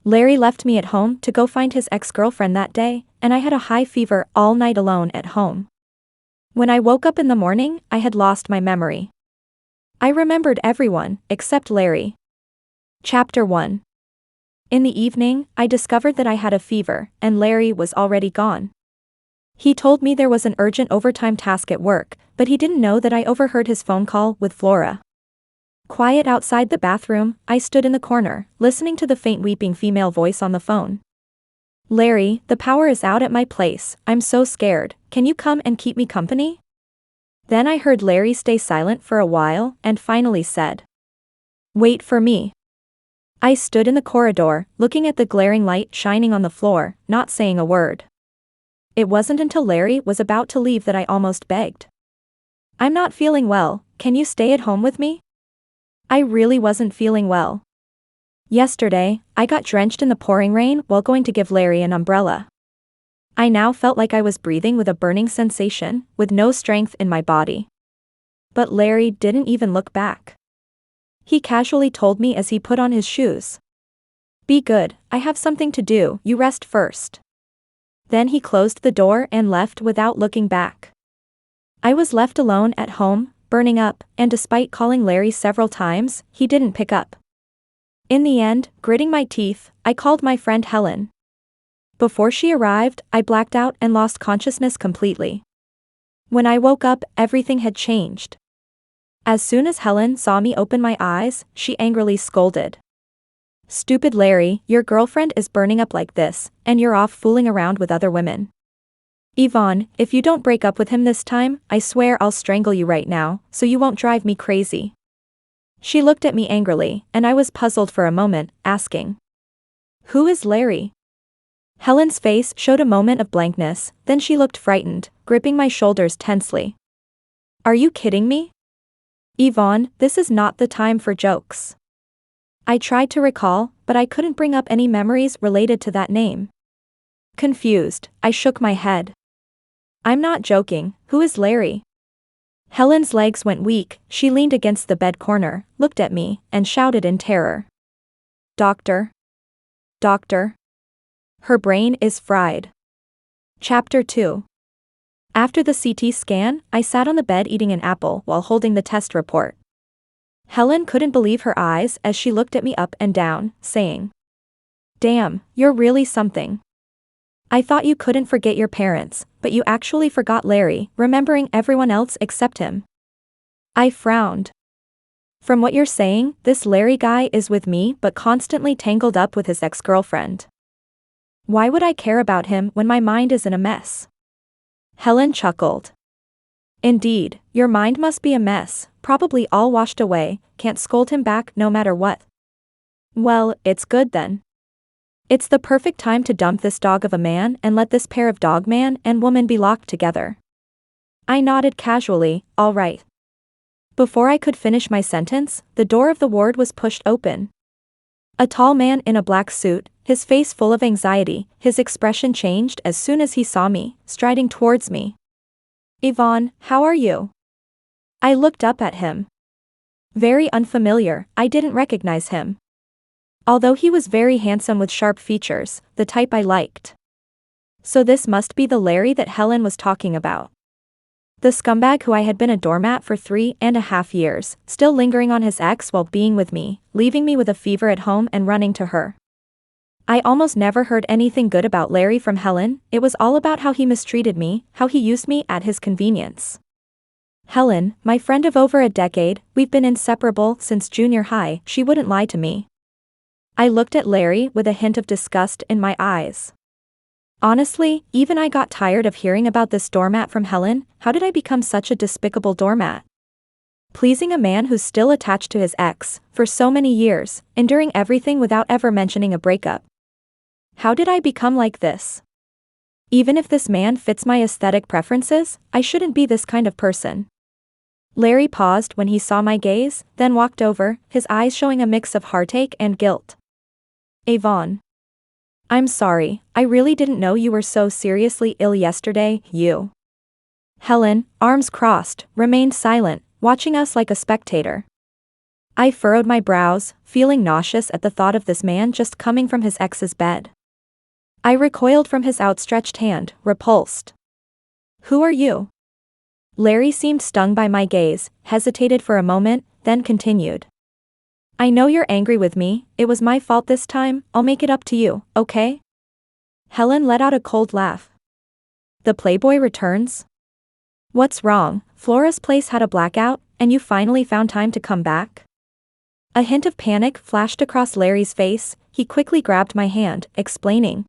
Larry left me at home to go find his ex-girlfriend that day, and I had a high fever all night alone at home. When I woke up in the morning, I had lost my memory. I remembered everyone, except Larry. Chapter 1. In the evening, I discovered that I had a fever, and Larry was already gone. He told me there was an urgent overtime task at work, but he didn't know that I overheard his phone call with Flora. Quiet outside the bathroom, I stood in the corner, listening to the faint weeping female voice on the phone. Larry, the power is out at my place, I'm so scared, can you come and keep me company? Then I heard Larry stay silent for a while and finally said, "Wait for me." I stood in the corridor, looking at the glaring light shining on the floor, not saying a word. It wasn't until Larry was about to leave that I almost begged. "I'm not feeling well, can you stay at home with me?" I really wasn't feeling well. Yesterday, I got drenched in the pouring rain while going to give Larry an umbrella. I now felt like I was breathing with a burning sensation, with no strength in my body. But Larry didn't even look back. He casually told me as he put on his shoes. "Be good, I have something to do, you rest first." Then he closed the door and left without looking back. I was left alone at home, burning up, and despite calling Larry several times, he didn't pick up. In the end, gritting my teeth, I called my friend Helen. Before she arrived, I blacked out and lost consciousness completely. When I woke up, everything had changed. As soon as Helen saw me open my eyes, she angrily scolded. "Stupid Larry, your girlfriend is burning up like this, and you're off fooling around with other women. Yvonne, if you don't break up with him this time, I swear I'll strangle you right now, so you won't drive me crazy." She looked at me angrily, and I was puzzled for a moment, asking, "Who is Larry?" Helen's face showed a moment of blankness, then she looked frightened, gripping my shoulders tensely. "Are you kidding me? Yvonne, this is not the time for jokes." I tried to recall, but I couldn't bring up any memories related to that name. Confused, I shook my head. "I'm not joking, who is Larry?" Helen's legs went weak, she leaned against the bed corner, looked at me, and shouted in terror. "Doctor? Doctor?" Her brain is fried. Chapter 2. After the CT scan, I sat on the bed eating an apple while holding the test report. Helen couldn't believe her eyes as she looked at me up and down, saying, "Damn, you're really something. I thought you couldn't forget your parents, but you actually forgot Larry, remembering everyone else except him." I frowned. "From what you're saying, this Larry guy is with me but constantly tangled up with his ex-girlfriend. Why would I care about him when my mind is in a mess?" Helen chuckled. "Indeed, your mind must be a mess, probably all washed away, can't scold him back no matter what. Well, it's good then. It's the perfect time to dump this dog of a man and let this pair of dog man and woman be locked together." I nodded casually, "All right." Before I could finish my sentence, the door of the ward was pushed open. A tall man in a black suit, his face full of anxiety, his expression changed as soon as he saw me, striding towards me. "Yvonne, how are you?" I looked up at him. Very unfamiliar, I didn't recognize him. Although he was very handsome with sharp features, the type I liked. So this must be the Larry that Helen was talking about. The scumbag who I had been a doormat for 3.5 years, still lingering on his ex while being with me, leaving me with a fever at home and running to her. I almost never heard anything good about Larry from Helen, it was all about how he mistreated me, how he used me at his convenience. Helen, my friend of over a decade, we've been inseparable since junior high, she wouldn't lie to me. I looked at Larry with a hint of disgust in my eyes. Honestly, even I got tired of hearing about this doormat from Helen. How did I become such a despicable doormat? Pleasing a man who's still attached to his ex, for so many years, enduring everything without ever mentioning a breakup. How did I become like this? Even if this man fits my aesthetic preferences, I shouldn't be this kind of person. Larry paused when he saw my gaze, then walked over, his eyes showing a mix of heartache and guilt. "Yvonne. I'm sorry, I really didn't know you were so seriously ill yesterday, you." Helen, arms crossed, remained silent, watching us like a spectator. I furrowed my brows, feeling nauseous at the thought of this man just coming from his ex's bed. I recoiled from his outstretched hand, repulsed. Who are you? Larry seemed stung by my gaze, hesitated for a moment, then continued. I know you're angry with me, it was my fault this time, I'll make it up to you, okay? Helen let out a cold laugh. The playboy returns? What's wrong? Flora's place had a blackout, and you finally found time to come back? A hint of panic flashed across Larry's face, he quickly grabbed my hand, explaining.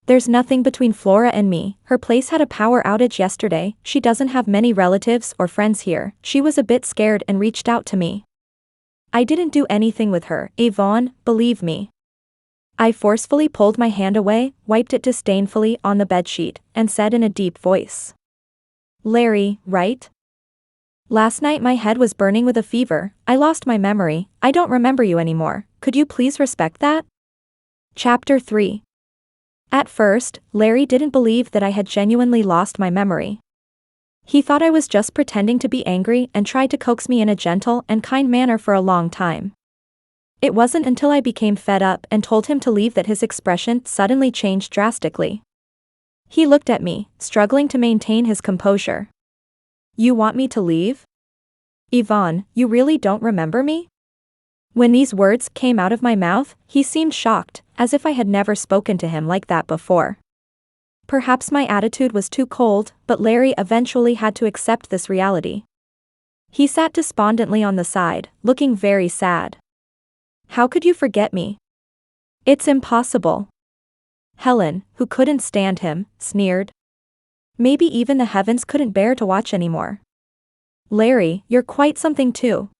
There's nothing between Flora and me, her place had a power outage yesterday, she doesn't have many relatives or friends here, she was a bit scared and reached out to me. I didn't do anything with her, Yvonne, believe me. I forcefully pulled my hand away, wiped it disdainfully on the bedsheet, and said in a deep voice. Larry, right? Last night my head was burning with a fever, I lost my memory, I don't remember you anymore, could you please respect that? Chapter 3. At first, Larry didn't believe that I had genuinely lost my memory. He thought I was just pretending to be angry and tried to coax me in a gentle and kind manner for a long time. It wasn't until I became fed up and told him to leave that his expression suddenly changed drastically. He looked at me, struggling to maintain his composure. You want me to leave? Yvonne, you really don't remember me? When these words came out of my mouth, he seemed shocked, as if I had never spoken to him like that before. Perhaps my attitude was too cold, but Larry eventually had to accept this reality. He sat despondently on the side, looking very sad. How could you forget me? It's impossible. Helen, who couldn't stand him, sneered. Maybe even the heavens couldn't bear to watch anymore. Larry, you're quite something too.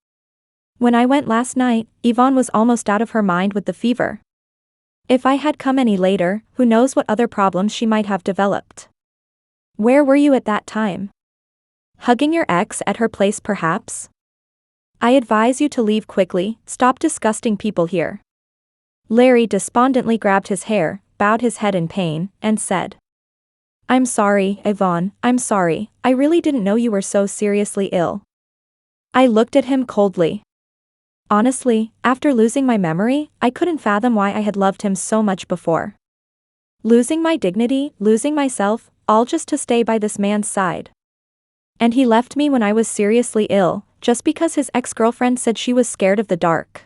When I went last night, Yvonne was almost out of her mind with the fever. If I had come any later, who knows what other problems she might have developed. Where were you at that time? Hugging your ex at her place perhaps? I advise you to leave quickly, stop disgusting people here. Larry despondently grabbed his hair, bowed his head in pain, and said. I'm sorry, Yvonne, I'm sorry, I really didn't know you were so seriously ill. I looked at him coldly. Honestly, after losing my memory, I couldn't fathom why I had loved him so much before. Losing my dignity, losing myself, all just to stay by this man's side. And he left me when I was seriously ill, just because his ex-girlfriend said she was scared of the dark.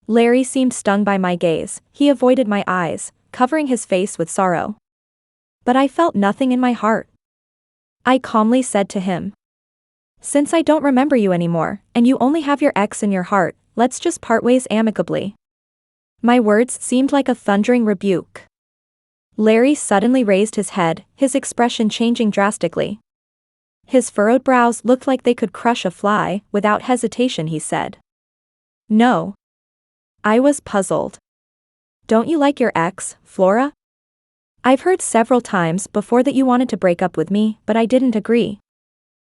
Larry seemed stung by my gaze, he avoided my eyes, covering his face with sorrow. But I felt nothing in my heart. I calmly said to him. Since I don't remember you anymore, and you only have your ex in your heart, let's just part ways amicably. My words seemed like a thundering rebuke. Larry suddenly raised his head, his expression changing drastically. His furrowed brows looked like they could crush a fly, without hesitation he said. No. I was puzzled. Don't you like your ex, Flora? I've heard several times before that you wanted to break up with me, but I didn't agree.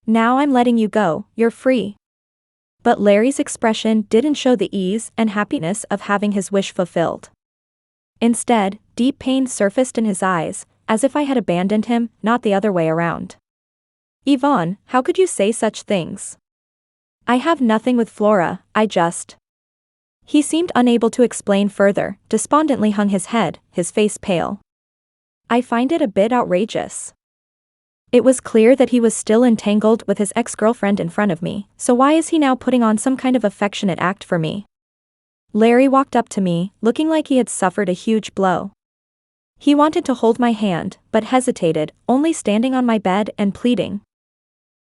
Now I'm letting you go, you're free. But Larry's expression didn't show the ease and happiness of having his wish fulfilled. Instead, deep pain surfaced in his eyes, as if I had abandoned him, not the other way around. Yvonne, how could you say such things? I have nothing with Flora, I just... He seemed unable to explain further, despondently hung his head, his face pale. I find it a bit outrageous. It was clear that he was still entangled with his ex-girlfriend in front of me, so why is he now putting on some kind of affectionate act for me? Larry walked up to me, looking like he had suffered a huge blow. He wanted to hold my hand, but hesitated, only standing on my bed and pleading.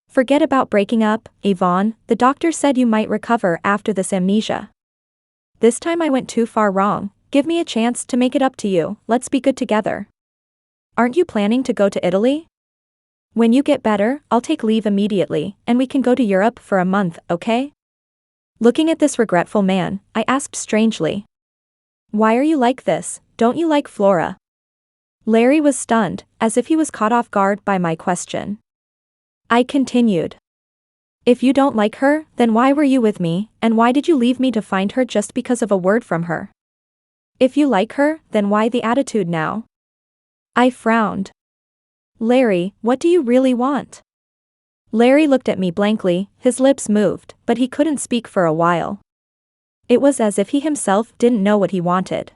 Forget about breaking up, Yvonne, the doctor said you might recover after this amnesia. This time I went too far wrong, give me a chance to make it up to you, let's be good together. Aren't you planning to go to Italy? When you get better, I'll take leave immediately, and we can go to Europe for a month, okay? Looking at this regretful man, I asked strangely. Why are you like this, don't you like Flora? Larry was stunned, as if he was caught off guard by my question. I continued. If you don't like her, then why were you with me, and why did you leave me to find her just because of a word from her? If you like her, then why the attitude now? I frowned. Larry, what do you really want? Larry looked at me blankly, his lips moved, but he couldn't speak for a while. It was as if he himself didn't know what he wanted.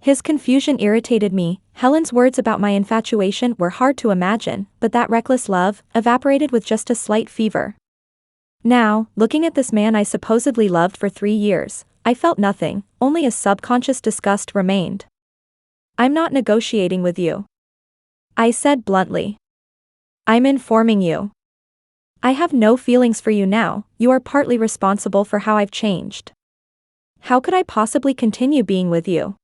His confusion irritated me. Helen's words about my infatuation were hard to imagine, but that reckless love evaporated with just a slight fever. Now, looking at this man I supposedly loved for 3 years, I felt nothing, only a subconscious disgust remained. "I'm not negotiating with you," I said bluntly. "I'm informing you. I have no feelings for you now. You are partly responsible for how I've changed. How could I possibly continue being with you?"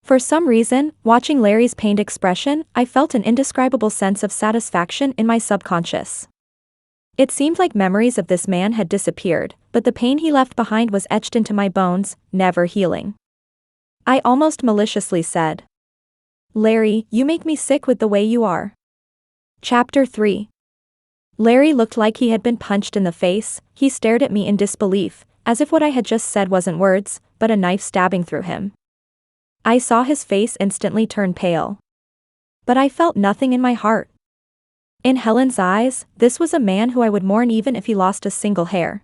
For some reason, watching Larry's pained expression, I felt an indescribable sense of satisfaction in my subconscious. It seemed like memories of this man had disappeared, but the pain he left behind was etched into my bones, never healing. I almost maliciously said, "Larry, you make me sick with the way you are." Chapter 3. Larry looked like he had been punched in the face. He stared at me in disbelief, as if what I had just said wasn't words, but a knife stabbing through him. I saw his face instantly turn pale. But I felt nothing in my heart. In Helen's eyes, this was a man who I would mourn even if he lost a single hair.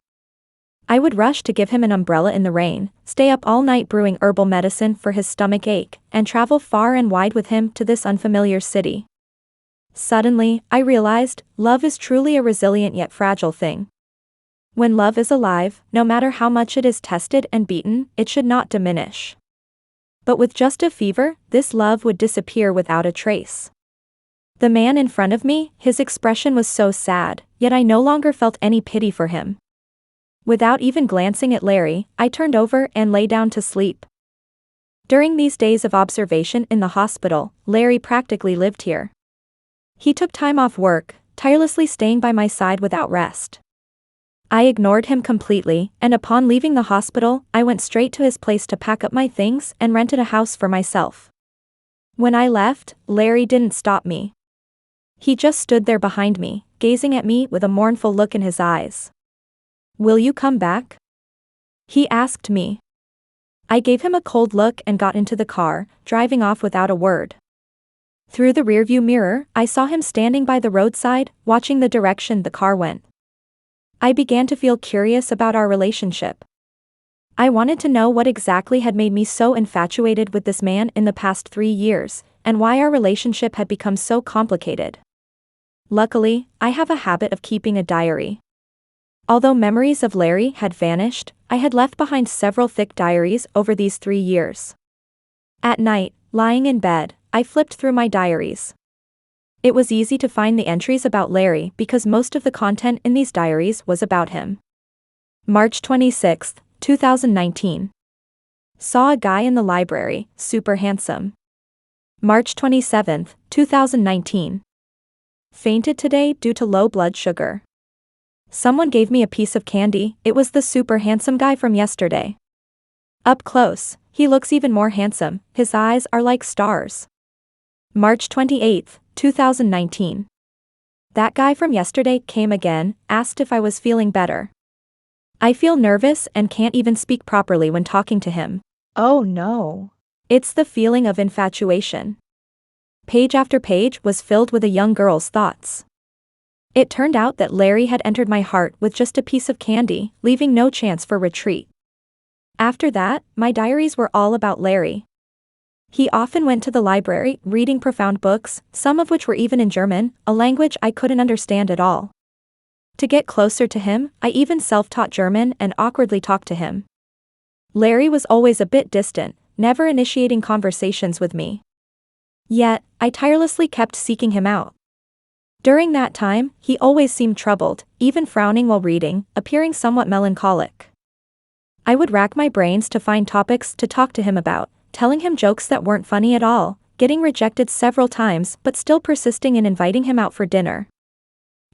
I would rush to give him an umbrella in the rain, stay up all night brewing herbal medicine for his stomach ache, and travel far and wide with him to this unfamiliar city. Suddenly, I realized, love is truly a resilient yet fragile thing. When love is alive, no matter how much it is tested and beaten, it should not diminish. But with just a fever, this love would disappear without a trace. The man in front of me, his expression was so sad, yet I no longer felt any pity for him. Without even glancing at Larry, I turned over and lay down to sleep. During these days of observation in the hospital, Larry practically lived here. He took time off work, tirelessly staying by my side without rest. I ignored him completely, and upon leaving the hospital, I went straight to his place to pack up my things and rented a house for myself. When I left, Larry didn't stop me. He just stood there behind me, gazing at me with a mournful look in his eyes. "Will you come back?" he asked me. I gave him a cold look and got into the car, driving off without a word. Through the rearview mirror, I saw him standing by the roadside, watching the direction the car went. I began to feel curious about our relationship. I wanted to know what exactly had made me so infatuated with this man in the past 3 years, and why our relationship had become so complicated. Luckily, I have a habit of keeping a diary. Although memories of Larry had vanished, I had left behind several thick diaries over these 3 years. At night, lying in bed, I flipped through my diaries. It was easy to find the entries about Larry because most of the content in these diaries was about him. March 26, 2019. Saw a guy in the library, super handsome. March 27, 2019. Fainted today due to low blood sugar. Someone gave me a piece of candy. It was the super handsome guy from yesterday. Up close, he looks even more handsome. His eyes are like stars. March 28, 2019. That guy from yesterday came again, asked if I was feeling better. I feel nervous and can't even speak properly when talking to him. Oh no. It's the feeling of infatuation. Page after page was filled with a young girl's thoughts. It turned out that Larry had entered my heart with just a piece of candy, leaving no chance for retreat. After that, my diaries were all about Larry. He often went to the library, reading profound books, some of which were even in German, a language I couldn't understand at all. To get closer to him, I even self-taught German and awkwardly talked to him. Larry was always a bit distant, never initiating conversations with me. Yet, I tirelessly kept seeking him out. During that time, he always seemed troubled, even frowning while reading, appearing somewhat melancholic. I would rack my brains to find topics to talk to him about, telling him jokes that weren't funny at all, getting rejected several times but still persisting in inviting him out for dinner.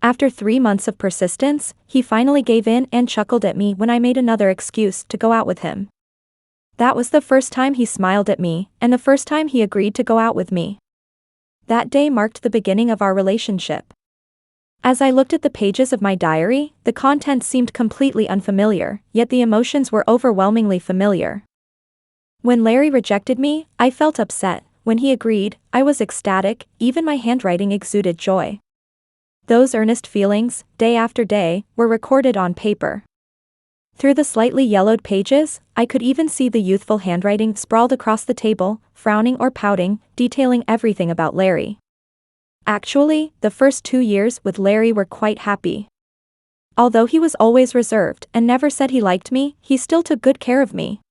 After 3 months of persistence, he finally gave in and chuckled at me when I made another excuse to go out with him. That was the first time he smiled at me, and the first time he agreed to go out with me. That day marked the beginning of our relationship. As I looked at the pages of my diary, the content seemed completely unfamiliar, yet the emotions were overwhelmingly familiar. When Larry rejected me, I felt upset. When he agreed, I was ecstatic, even my handwriting exuded joy. Those earnest feelings, day after day, were recorded on paper. Through the slightly yellowed pages, I could even see the youthful handwriting sprawled across the table, frowning or pouting, detailing everything about Larry. Actually, the first 2 years with Larry were quite happy. Although he was always reserved and never said he liked me, he still took good care of me.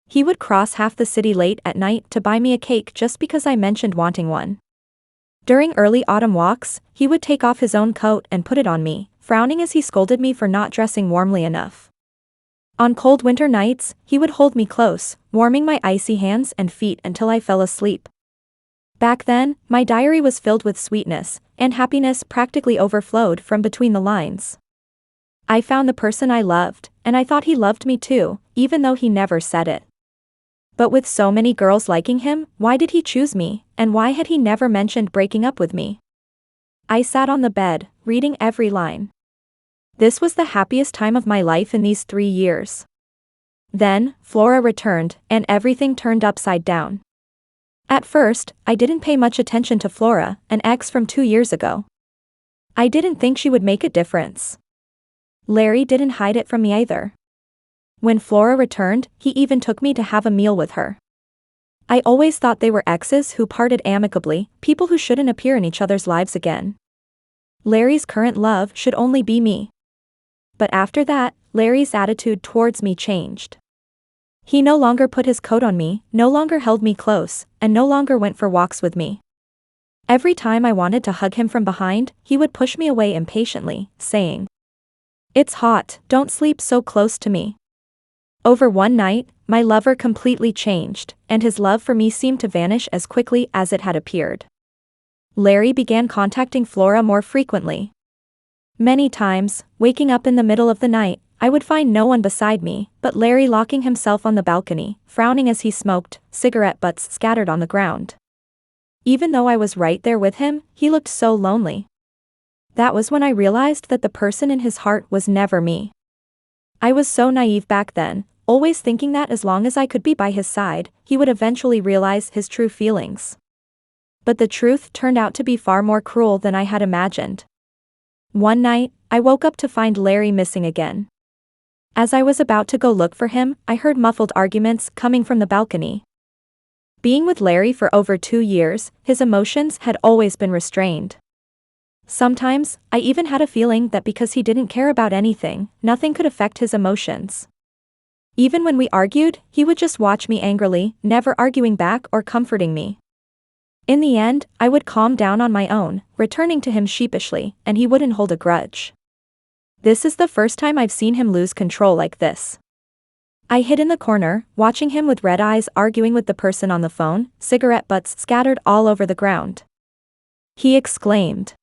He would cross half the city late at night to buy me a cake just because I mentioned wanting one. During early autumn walks, he would take off his own coat and put it on me, frowning as he scolded me for not dressing warmly enough. On cold winter nights, he would hold me close, warming my icy hands and feet until I fell asleep. Back then, my diary was filled with sweetness, and happiness practically overflowed from between the lines. I found the person I loved, and I thought he loved me too, even though he never said it. But with so many girls liking him, why did he choose me, and why had he never mentioned breaking up with me? I sat on the bed, reading every line. This was the happiest time of my life in these 3 years. Then, Flora returned, and everything turned upside down. At first, I didn't pay much attention to Flora, an ex from 2 years ago. I didn't think she would make a difference. Larry didn't hide it from me either. When Flora returned, he even took me to have a meal with her. I always thought they were exes who parted amicably, people who shouldn't appear in each other's lives again. Larry's current love should only be me. But after that, Larry's attitude towards me changed. He no longer put his coat on me, no longer held me close, and no longer went for walks with me. Every time I wanted to hug him from behind, he would push me away impatiently, saying, "It's hot, don't sleep so close to me." Over one night, my lover completely changed, and his love for me seemed to vanish as quickly as it had appeared. Larry began contacting Flora more frequently. Many times, waking up in the middle of the night, I would find no one beside me, but Larry locking himself on the balcony, frowning as he smoked, cigarette butts scattered on the ground. Even though I was right there with him, he looked so lonely. That was when I realized that the person in his heart was never me. I was so naive back then, always thinking that as long as I could be by his side, he would eventually realize his true feelings. But the truth turned out to be far more cruel than I had imagined. One night, I woke up to find Larry missing again. As I was about to go look for him, I heard muffled arguments coming from the balcony. Being with Larry for over 2 years, his emotions had always been restrained. Sometimes, I even had a feeling that because he didn't care about anything, nothing could affect his emotions. Even when we argued, he would just watch me angrily, never arguing back or comforting me. In the end, I would calm down on my own, returning to him sheepishly, and he wouldn't hold a grudge. This is the first time I've seen him lose control like this. I hid in the corner, watching him with red eyes arguing with the person on the phone, cigarette butts scattered all over the ground. He exclaimed,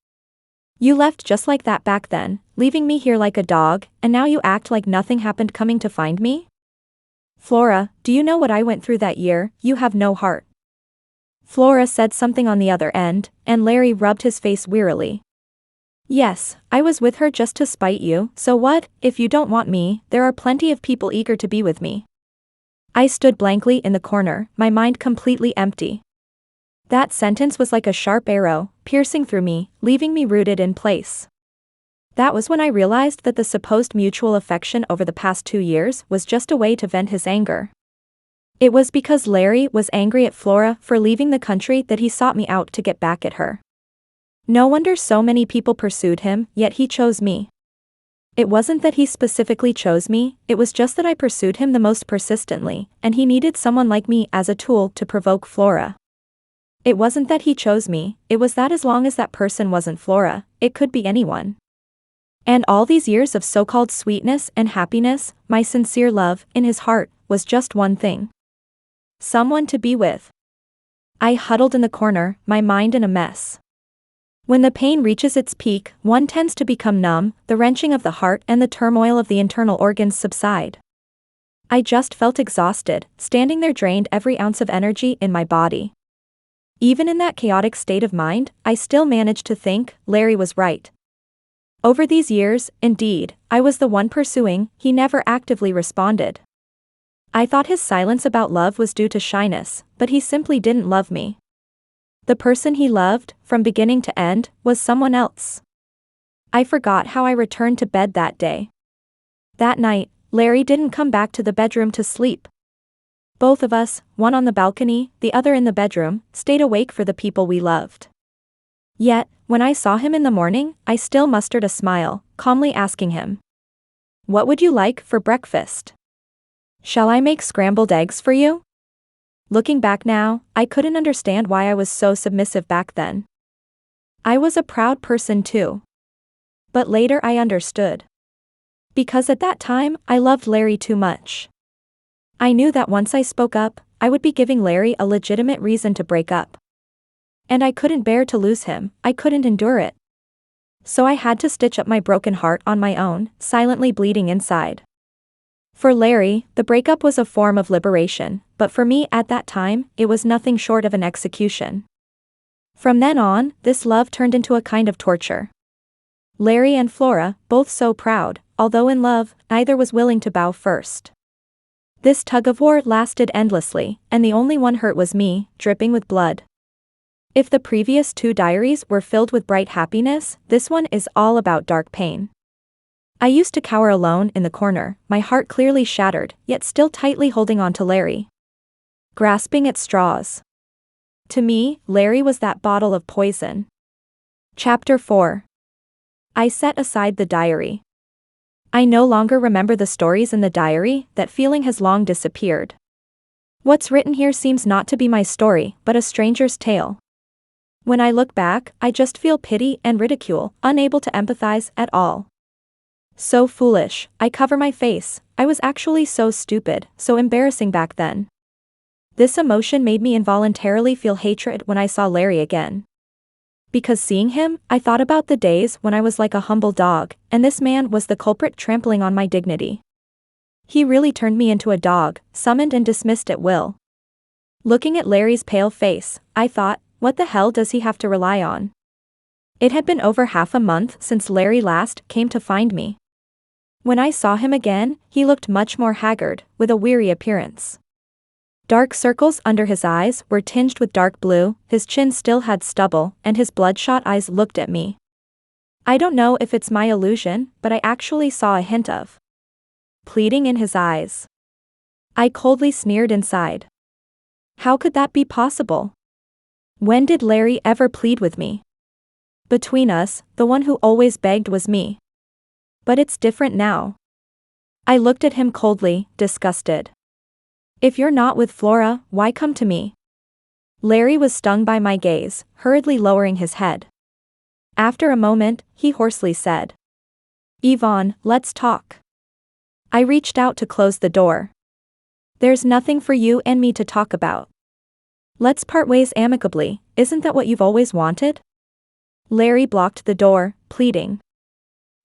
"You left just like that back then, leaving me here like a dog, and now you act like nothing happened coming to find me? Flora, do you know what I went through that year? You have no heart." Flora said something on the other end, and Larry rubbed his face wearily. "Yes, I was with her just to spite you, so what? If you don't want me, there are plenty of people eager to be with me." I stood blankly in the corner, my mind completely empty. That sentence was like a sharp arrow, piercing through me, leaving me rooted in place. That was when I realized that the supposed mutual affection over the past 2 years was just a way to vent his anger. It was because Larry was angry at Flora for leaving the country that he sought me out to get back at her. No wonder so many people pursued him, yet he chose me. It wasn't that he specifically chose me, it was just that I pursued him the most persistently, and he needed someone like me as a tool to provoke Flora. It wasn't that he chose me, it was that as long as that person wasn't Flora, it could be anyone. And all these years of so-called sweetness and happiness, my sincere love, in his heart, was just one thing. Someone to be with. I huddled in the corner, my mind in a mess. When the pain reaches its peak, one tends to become numb, the wrenching of the heart and the turmoil of the internal organs subside. I just felt exhausted, standing there drained every ounce of energy in my body. Even in that chaotic state of mind, I still managed to think, Larry was right. Over these years, indeed, I was the one pursuing, he never actively responded. I thought his silence about love was due to shyness, but he simply didn't love me. The person he loved, from beginning to end, was someone else. I forgot how I returned to bed that day. That night, Larry didn't come back to the bedroom to sleep. Both of us, one on the balcony, the other in the bedroom, stayed awake for the people we loved. Yet, when I saw him in the morning, I still mustered a smile, calmly asking him, "What would you like for breakfast? Shall I make scrambled eggs for you?" Looking back now, I couldn't understand why I was so submissive back then. I was a proud person too. But later I understood. Because at that time, I loved Larry too much. I knew that once I spoke up, I would be giving Larry a legitimate reason to break up. And I couldn't bear to lose him, I couldn't endure it. So I had to stitch up my broken heart on my own, silently bleeding inside. For Larry, the breakup was a form of liberation, but for me at that time, it was nothing short of an execution. From then on, this love turned into a kind of torture. Larry and Flora, both so proud, although in love, neither was willing to bow first. This tug-of-war lasted endlessly, and the only one hurt was me, dripping with blood. If the previous two diaries were filled with bright happiness, this one is all about dark pain. I used to cower alone in the corner, my heart clearly shattered, yet still tightly holding on to Larry. Grasping at straws. To me, Larry was that bottle of poison. Chapter 4. I set aside the diary. I no longer remember the stories in the diary, that feeling has long disappeared. What's written here seems not to be my story, but a stranger's tale. When I look back, I just feel pity and ridicule, unable to empathize at all. So foolish, I cover my face, I was actually so stupid, so embarrassing back then. This emotion made me involuntarily feel hatred when I saw Larry again. Because seeing him, I thought about the days when I was like a humble dog, and this man was the culprit trampling on my dignity. He really turned me into a dog, summoned and dismissed at will. Looking at Larry's pale face, I thought, what the hell does he have to rely on? It had been over half a month since Larry last came to find me. When I saw him again, he looked much more haggard, with a weary appearance. Dark circles under his eyes were tinged with dark blue, his chin still had stubble, and his bloodshot eyes looked at me. I don't know if it's my illusion, but I actually saw a hint of pleading in his eyes. I coldly sneered inside. How could that be possible? When did Larry ever plead with me? Between us, the one who always begged was me. But it's different now. I looked at him coldly, disgusted. If you're not with Flora, why come to me? Larry was stung by my gaze, hurriedly lowering his head. After a moment, he hoarsely said, "Yvonne, let's talk." I reached out to close the door. "There's nothing for you and me to talk about. Let's part ways amicably, isn't that what you've always wanted?" Larry blocked the door, pleading.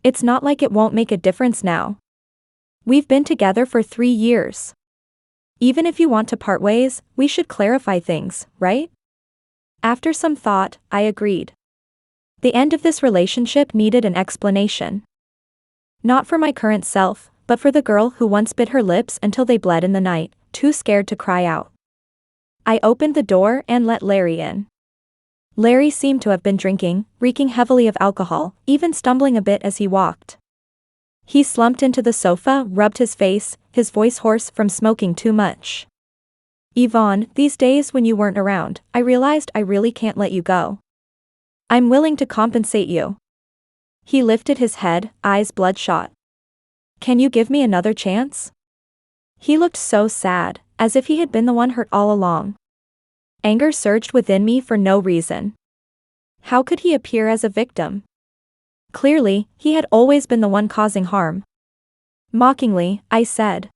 "It's not like it won't make a difference now. We've been together for 3 years. Even if you want to part ways, we should clarify things, right?" After some thought, I agreed. The end of this relationship needed an explanation. Not for my current self, but for the girl who once bit her lips until they bled in the night, too scared to cry out. I opened the door and let Larry in. Larry seemed to have been drinking, reeking heavily of alcohol, even stumbling a bit as he walked. He slumped into the sofa, rubbed his face, his voice hoarse from smoking too much. "Yvonne, these days when you weren't around, I realized I really can't let you go. I'm willing to compensate you." He lifted his head, eyes bloodshot. "Can you give me another chance?" He looked so sad, as if he had been the one hurt all along. Anger surged within me for no reason. How could he appear as a victim? Clearly, he had always been the one causing harm. Mockingly, I said,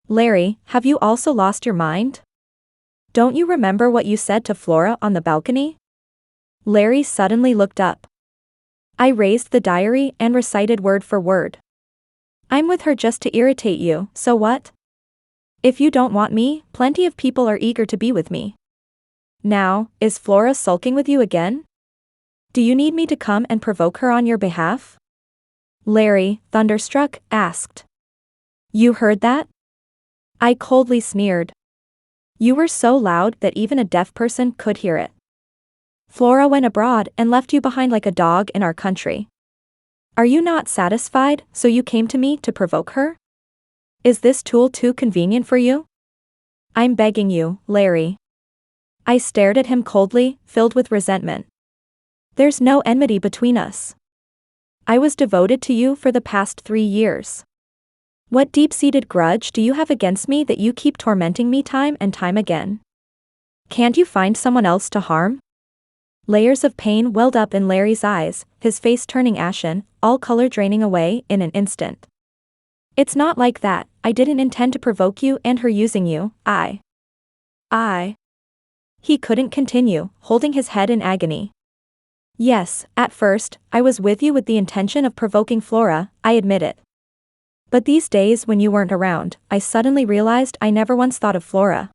"Larry, have you also lost your mind? Don't you remember what you said to Flora on the balcony?" Larry suddenly looked up. I raised the diary and recited word for word. "I'm with her just to irritate you, so what? If you don't want me, plenty of people are eager to be with me. Now, is Flora sulking with you again? Do you need me to come and provoke her on your behalf?" Larry, thunderstruck, asked. "You heard that?" I coldly sneered. "You were so loud that even a deaf person could hear it. Flora went abroad and left you behind like a dog in our country. Are you not satisfied, so you came to me to provoke her?" Is this tool too convenient for you? I'm begging you, Larry. I stared at him coldly, filled with resentment. There's no enmity between us. I was devoted to you for the past 3 years. What deep-seated grudge do you have against me that you keep tormenting me time and time again? Can't you find someone else to harm? Layers of pain welled up in Larry's eyes, his face turning ashen, all color draining away in an instant. It's not like that. I didn't intend to provoke you and her using you. I. He couldn't continue, holding his head in agony. Yes, at first, I was with you with the intention of provoking Flora, I admit it. But these days when you weren't around, I suddenly realized I never once thought of Flora.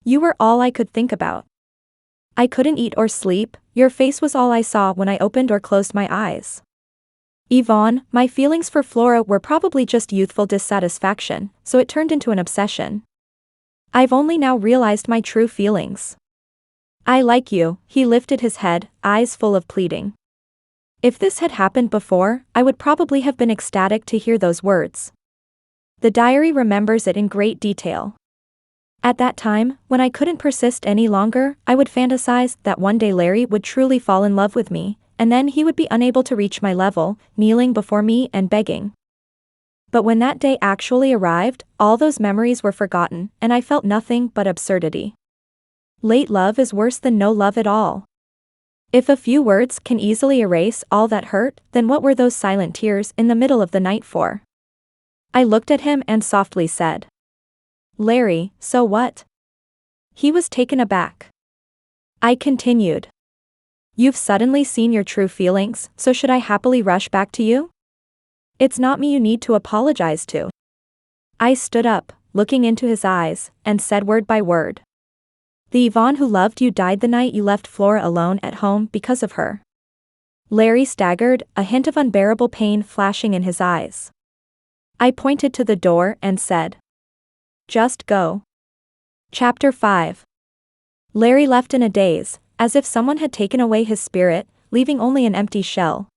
You were all I could think about. I couldn't eat or sleep, your face was all I saw when I opened or closed my eyes. Yvonne, my feelings for Flora were probably just youthful dissatisfaction, so it turned into an obsession. I've only now realized my true feelings. I like you, he lifted his head, eyes full of pleading. If this had happened before, I would probably have been ecstatic to hear those words. The diary remembers it in great detail. At that time, when I couldn't persist any longer, I would fantasize that one day Larry would truly fall in love with me, and then he would be unable to reach my level, kneeling before me and begging. But when that day actually arrived, all those memories were forgotten, and I felt nothing but absurdity. Late love is worse than no love at all. If a few words can easily erase all that hurt, then what were those silent tears in the middle of the night for? I looked at him and softly said, Larry, so what? He was taken aback. I continued. You've suddenly seen your true feelings, so should I happily rush back to you? It's not me you need to apologize to. I stood up, looking into his eyes, and said word by word. The Yvonne who loved you died the night you left Flora alone at home because of her. Larry staggered, a hint of unbearable pain flashing in his eyes. I pointed to the door and said, Just go. Chapter 5. Larry left in a daze, as if someone had taken away his spirit, leaving only an empty shell.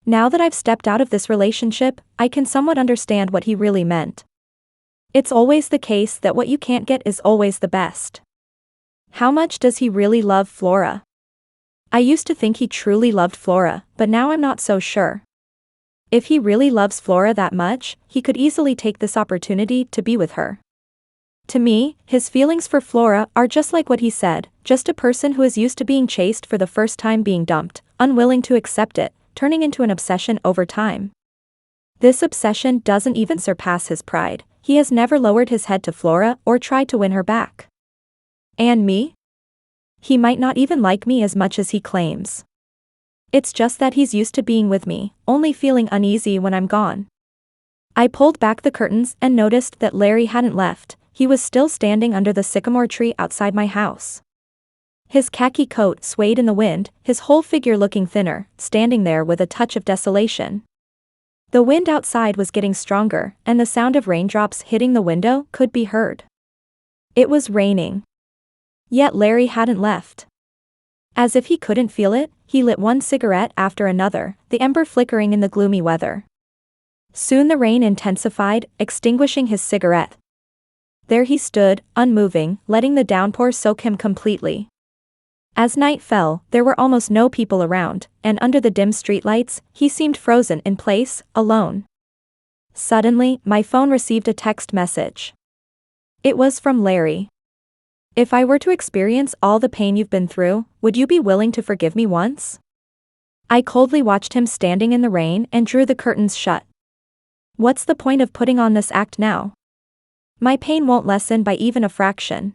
Now that I've stepped out of this relationship, I can somewhat understand what he really meant. It's always the case that what you can't get is always the best. How much does he really love Flora? I used to think he truly loved Flora, but now I'm not so sure. If he really loves Flora that much, he could easily take this opportunity to be with her. To me, his feelings for Flora are just like what he said, just a person who is used to being chased for the first time being dumped, unwilling to accept it, turning into an obsession over time. This obsession doesn't even surpass his pride. He has never lowered his head to Flora or tried to win her back. And me? He might not even like me as much as he claims. It's just that he's used to being with me, only feeling uneasy when I'm gone. I pulled back the curtains and noticed that Larry hadn't left. He was still standing under the sycamore tree outside my house. His khaki coat swayed in the wind, his whole figure looking thinner, standing there with a touch of desolation. The wind outside was getting stronger, and the sound of raindrops hitting the window could be heard. It was raining. Yet Larry hadn't left. As if he couldn't feel it, he lit one cigarette after another, the ember flickering in the gloomy weather. Soon the rain intensified, extinguishing his cigarette. There he stood, unmoving, letting the downpour soak him completely. As night fell, there were almost no people around, and under the dim streetlights, he seemed frozen in place, alone. Suddenly, my phone received a text message. It was from Larry. If I were to experience all the pain you've been through, would you be willing to forgive me once? I coldly watched him standing in the rain and drew the curtains shut. What's the point of putting on this act now? My pain won't lessen by even a fraction.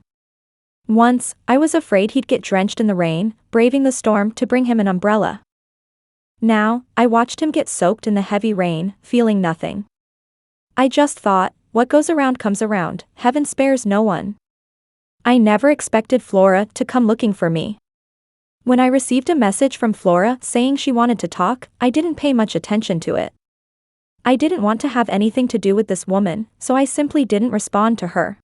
Once, I was afraid he'd get drenched in the rain, braving the storm to bring him an umbrella. Now, I watched him get soaked in the heavy rain, feeling nothing. I just thought, what goes around comes around, heaven spares no one. I never expected Flora to come looking for me. When I received a message from Flora saying she wanted to talk, I didn't pay much attention to it. I didn't want to have anything to do with this woman, so I simply didn't respond to her.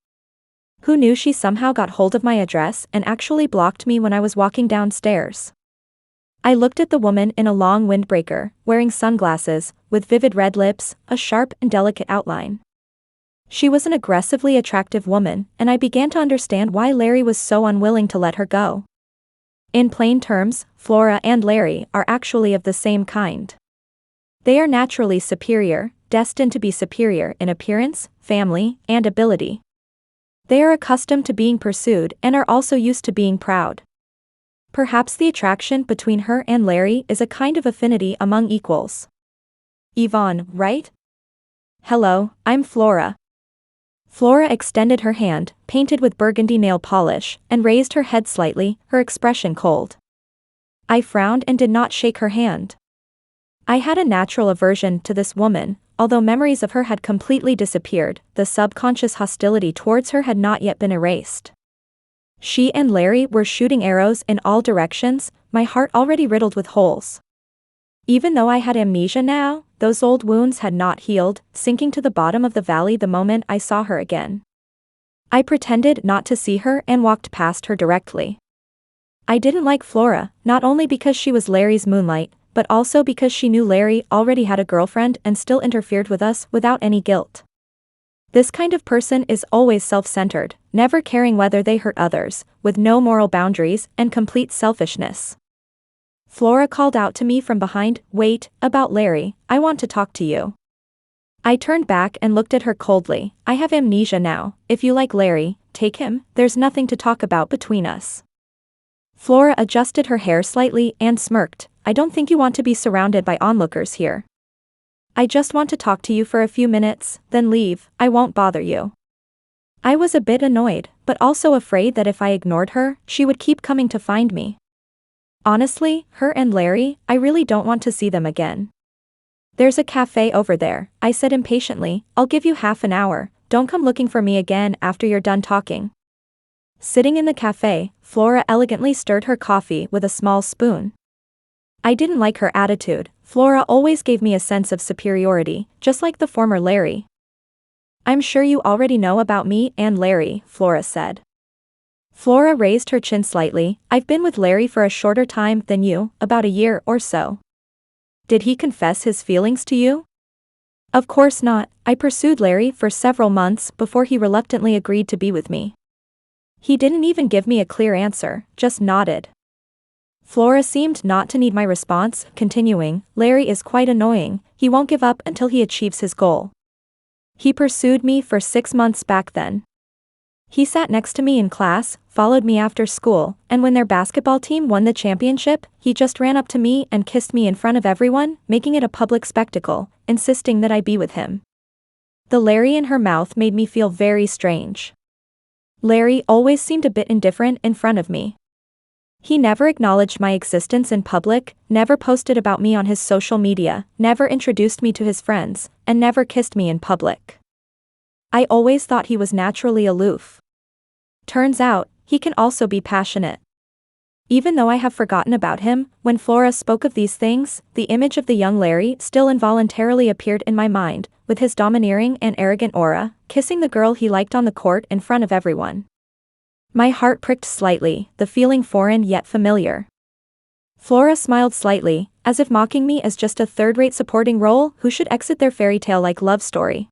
Who knew she somehow got hold of my address and actually blocked me when I was walking downstairs? I looked at the woman in a long windbreaker, wearing sunglasses, with vivid red lips, a sharp and delicate outline. She was an aggressively attractive woman, and I began to understand why Larry was so unwilling to let her go. In plain terms, Flora and Larry are actually of the same kind. They are naturally superior, destined to be superior in appearance, family, and ability. They are accustomed to being pursued and are also used to being proud. Perhaps the attraction between her and Larry is a kind of affinity among equals. Yvonne, right? Hello, I'm Flora. Flora extended her hand, painted with burgundy nail polish, and raised her head slightly, her expression cold. I frowned and did not shake her hand. I had a natural aversion to this woman. Although memories of her had completely disappeared, the subconscious hostility towards her had not yet been erased. She and Larry were shooting arrows in all directions, my heart already riddled with holes. Even though I had amnesia now, those old wounds had not healed, sinking to the bottom of the valley the moment I saw her again. I pretended not to see her and walked past her directly. I didn't like Flora, not only because she was Larry's moonlight, but also because she knew Larry already had a girlfriend and still interfered with us without any guilt. This kind of person is always self-centered, never caring whether they hurt others, with no moral boundaries and complete selfishness. Flora called out to me from behind, "Wait, about Larry, I want to talk to you." I turned back and looked at her coldly. "I have amnesia now. If you like Larry, take him, there's nothing to talk about between us." Flora adjusted her hair slightly and smirked. "I don't think you want to be surrounded by onlookers here. I just want to talk to you for a few minutes, then leave, I won't bother you." I was a bit annoyed, but also afraid that if I ignored her, she would keep coming to find me. Honestly, her and Larry, I really don't want to see them again. "There's a cafe over there," I said impatiently. "I'll give you half an hour, don't come looking for me again after you're done talking." Sitting in the cafe, Flora elegantly stirred her coffee with a small spoon. I didn't like her attitude. Flora always gave me a sense of superiority, just like the former Larry. "I'm sure you already know about me and Larry," Flora said. Flora raised her chin slightly. "I've been with Larry for a shorter time than you, about a year or so." "Did he confess his feelings to you?" "Of course not. I pursued Larry for several months before he reluctantly agreed to be with me. He didn't even give me a clear answer, just nodded." Flora seemed not to need my response, continuing, "Larry is quite annoying, he won't give up until he achieves his goal. He pursued me for 6 months back then. He sat next to me in class, followed me after school, and when their basketball team won the championship, he just ran up to me and kissed me in front of everyone, making it a public spectacle, insisting that I be with him." The Larry in her mouth made me feel very strange. Larry always seemed a bit indifferent in front of me. He never acknowledged my existence in public, never posted about me on his social media, never introduced me to his friends, and never kissed me in public. I always thought he was naturally aloof. Turns out, he can also be passionate. Even though I have forgotten about him, when Flora spoke of these things, the image of the young Larry still involuntarily appeared in my mind, with his domineering and arrogant aura, kissing the girl he liked on the court in front of everyone. My heart pricked slightly, the feeling foreign yet familiar. Flora smiled slightly, as if mocking me as just a third-rate supporting role who should exit their fairy tale-like love story.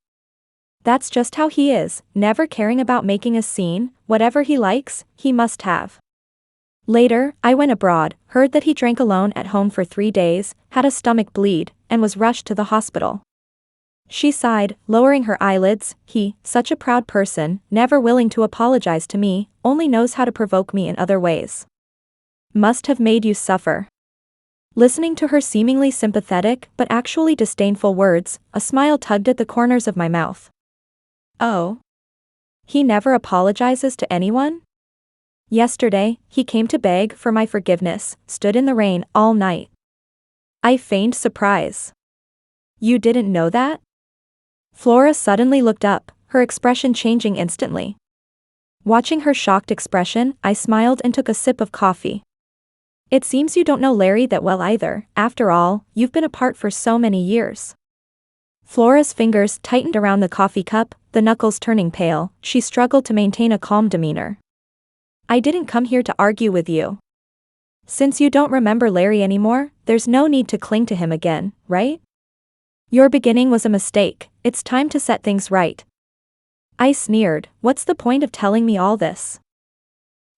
That's just how he is, never caring about making a scene. Whatever he likes, he must have. Later, I went abroad, heard that he drank alone at home for 3 days, had a stomach bleed, and was rushed to the hospital. She sighed, lowering her eyelids. "He, such a proud person, never willing to apologize to me, only knows how to provoke me in other ways. Must have made you suffer." Listening to her seemingly sympathetic but actually disdainful words, a smile tugged at the corners of my mouth. "Oh. He never apologizes to anyone?" "Yesterday, he came to beg for my forgiveness, stood in the rain all night." I feigned surprise. "You didn't know that?" Flora suddenly looked up, her expression changing instantly. Watching her shocked expression, I smiled and took a sip of coffee. "It seems you don't know Larry that well either, after all, you've been apart for so many years." Flora's fingers tightened around the coffee cup, the knuckles turning pale. She struggled to maintain a calm demeanor. "I didn't come here to argue with you. Since you don't remember Larry anymore, there's no need to cling to him again, right? Your beginning was a mistake, it's time to set things right." I sneered, what's the point of telling me all this?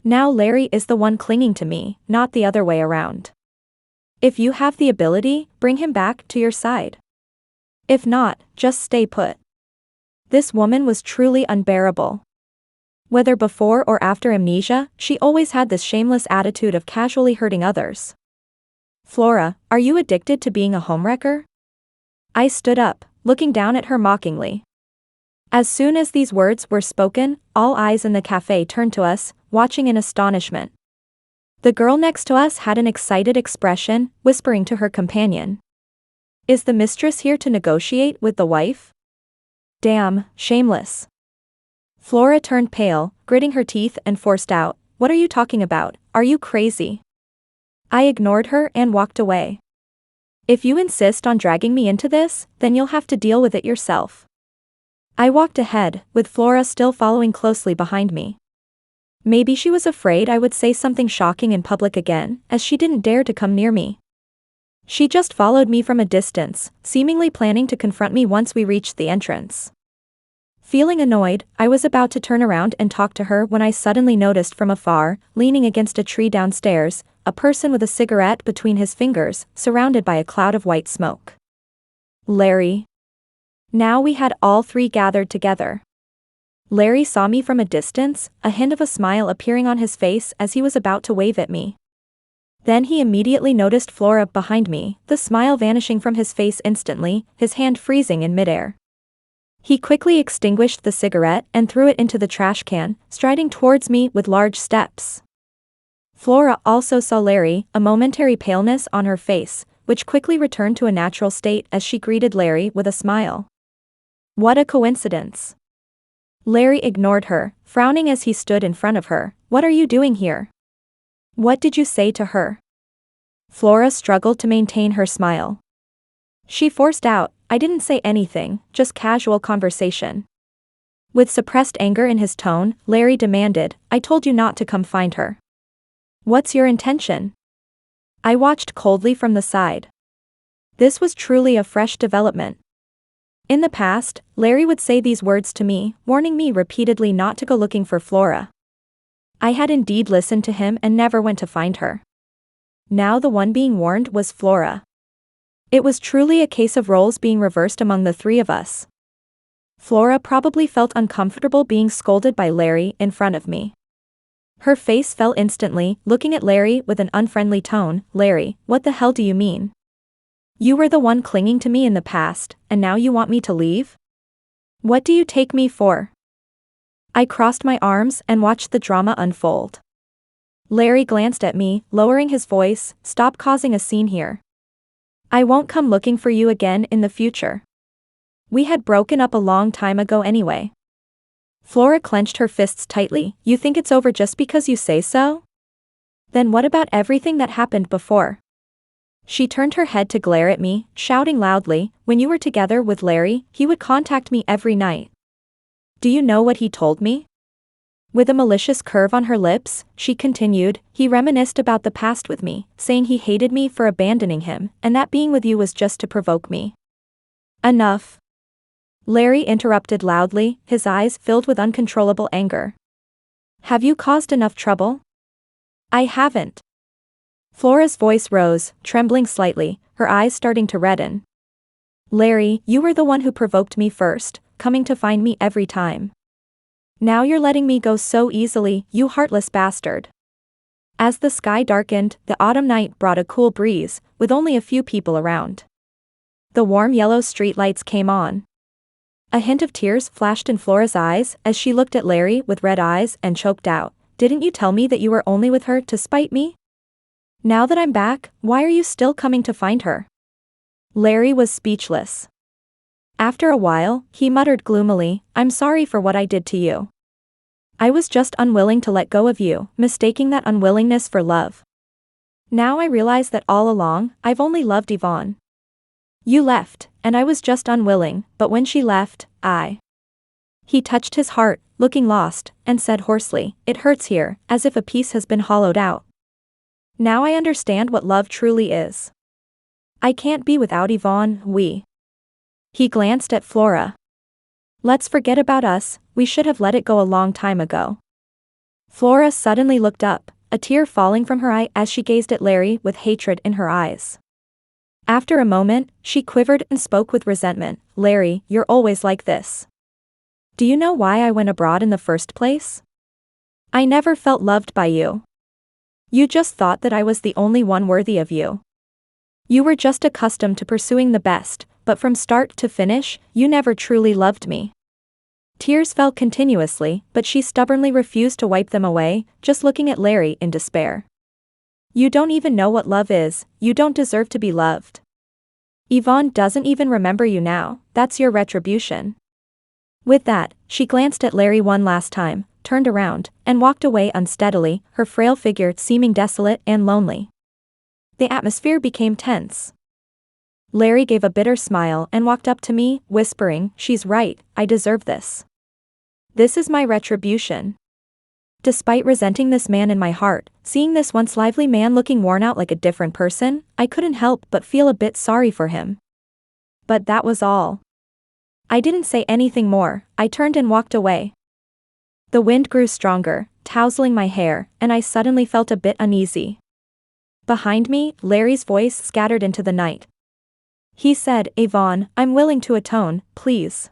Now Larry is the one clinging to me, not the other way around. If you have the ability, bring him back to your side. If not, just stay put. This woman was truly unbearable. Whether before or after amnesia, she always had this shameless attitude of casually hurting others. Flora, are you addicted to being a homewrecker? I stood up, looking down at her mockingly. As soon as these words were spoken, all eyes in the cafe turned to us, watching in astonishment. The girl next to us had an excited expression, whispering to her companion. Is the mistress here to negotiate with the wife? Damn, shameless. Flora turned pale, gritting her teeth and forced out, what are you talking about, are you crazy? I ignored her and walked away. If you insist on dragging me into this, then you'll have to deal with it yourself. I walked ahead, with Flora still following closely behind me. Maybe she was afraid I would say something shocking in public again, as she didn't dare to come near me. She just followed me from a distance, seemingly planning to confront me once we reached the entrance. Feeling annoyed, I was about to turn around and talk to her when I suddenly noticed from afar, leaning against a tree downstairs, a person with a cigarette between his fingers, surrounded by a cloud of white smoke. Larry. Now we had all three gathered together. Larry saw me from a distance, a hint of a smile appearing on his face as he was about to wave at me. Then he immediately noticed Flora behind me, the smile vanishing from his face instantly, his hand freezing in midair. He quickly extinguished the cigarette and threw it into the trash can, striding towards me with large steps. Flora also saw Larry, a momentary paleness on her face, which quickly returned to a natural state as she greeted Larry with a smile. What a coincidence. Larry ignored her, frowning as he stood in front of her. What are you doing here? What did you say to her? Flora struggled to maintain her smile. She forced out, I didn't say anything, just casual conversation. With suppressed anger in his tone, Larry demanded, I told you not to come find her. What's your intention? I watched coldly from the side. This was truly a fresh development. In the past, Larry would say these words to me, warning me repeatedly not to go looking for Flora. I had indeed listened to him and never went to find her. Now the one being warned was Flora. It was truly a case of roles being reversed among the three of us. Flora probably felt uncomfortable being scolded by Larry in front of me. Her face fell instantly, looking at Larry with an unfriendly tone. Larry, what the hell do you mean? You were the one clinging to me in the past, and now you want me to leave? What do you take me for? I crossed my arms and watched the drama unfold. Larry glanced at me, lowering his voice, stop causing a scene here. I won't come looking for you again in the future. We had broken up a long time ago anyway. Flora clenched her fists tightly. You think it's over just because you say so? Then what about everything that happened before? She turned her head to glare at me, shouting loudly, when you were together with Larry, he would contact me every night. Do you know what he told me? With a malicious curve on her lips, she continued, he reminisced about the past with me, saying he hated me for abandoning him, and that being with you was just to provoke me. Enough. Larry interrupted loudly, his eyes filled with uncontrollable anger. Have you caused enough trouble? I haven't. Flora's voice rose, trembling slightly, her eyes starting to redden. Larry, you were the one who provoked me first, coming to find me every time. Now you're letting me go so easily, you heartless bastard. As the sky darkened, the autumn night brought a cool breeze, with only a few people around. The warm yellow streetlights came on. A hint of tears flashed in Flora's eyes as she looked at Larry with red eyes and choked out, didn't you tell me that you were only with her to spite me? Now that I'm back, why are you still coming to find her? Larry was speechless. After a while, he muttered gloomily, I'm sorry for what I did to you. I was just unwilling to let go of you, mistaking that unwillingness for love. Now I realize that all along, I've only loved Yvonne. You left, and I was just unwilling, but when she left, He touched his heart, looking lost, and said hoarsely, it hurts here, as if a piece has been hollowed out. Now I understand what love truly is. I can't be without Yvonne, He glanced at Flora. Let's forget about us, we should have let it go a long time ago. Flora suddenly looked up, a tear falling from her eye as she gazed at Larry with hatred in her eyes. After a moment, she quivered and spoke with resentment. Larry, you're always like this. Do you know why I went abroad in the first place? I never felt loved by you. You just thought that I was the only one worthy of you. You were just accustomed to pursuing the best, but from start to finish, you never truly loved me. Tears fell continuously, but she stubbornly refused to wipe them away, just looking at Larry in despair. You don't even know what love is, you don't deserve to be loved. Yvonne doesn't even remember you now, that's your retribution. With that, she glanced at Larry one last time, turned around, and walked away unsteadily, her frail figure seeming desolate and lonely. The atmosphere became tense. Larry gave a bitter smile and walked up to me, whispering, "She's right, I deserve this. This is my retribution." Despite resenting this man in my heart, seeing this once lively man looking worn out like a different person, I couldn't help but feel a bit sorry for him. But that was all. I didn't say anything more, I turned and walked away. The wind grew stronger, tousling my hair, and I suddenly felt a bit uneasy. Behind me, Larry's voice scattered into the night. He said, "Yvonne, I'm willing to atone, please."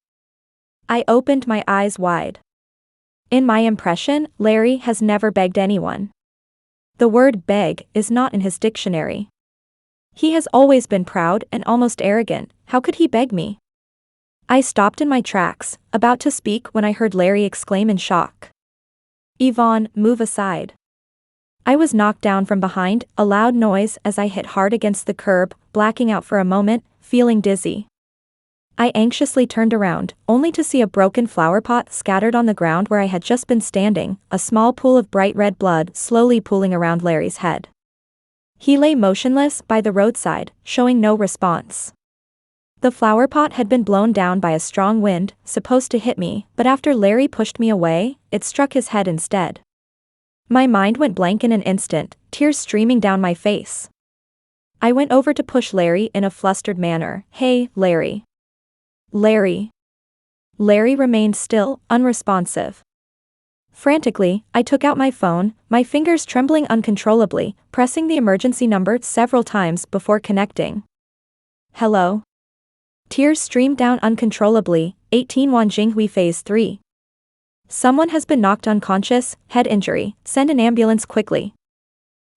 I opened my eyes wide. In my impression, Larry has never begged anyone. The word beg is not in his dictionary. He has always been proud and almost arrogant, how could he beg me? I stopped in my tracks, about to speak when I heard Larry exclaim in shock. "Yvonne, move aside." I was knocked down from behind, a loud noise as I hit hard against the curb, blacking out for a moment, feeling dizzy. I anxiously turned around, only to see a broken flower pot scattered on the ground where I had just been standing, a small pool of bright red blood slowly pooling around Larry's head. He lay motionless by the roadside, showing no response. The flower pot had been blown down by a strong wind, supposed to hit me, but after Larry pushed me away, it struck his head instead. My mind went blank in an instant, tears streaming down my face. I went over to push Larry in a flustered manner. "Hey, Larry. Larry." Larry remained still, unresponsive. Frantically, I took out my phone, my fingers trembling uncontrollably, pressing the emergency number several times before connecting. "Hello?" Tears streamed down uncontrollably. 18 Wanjinghui Phase 3. "Someone has been knocked unconscious, head injury, send an ambulance quickly."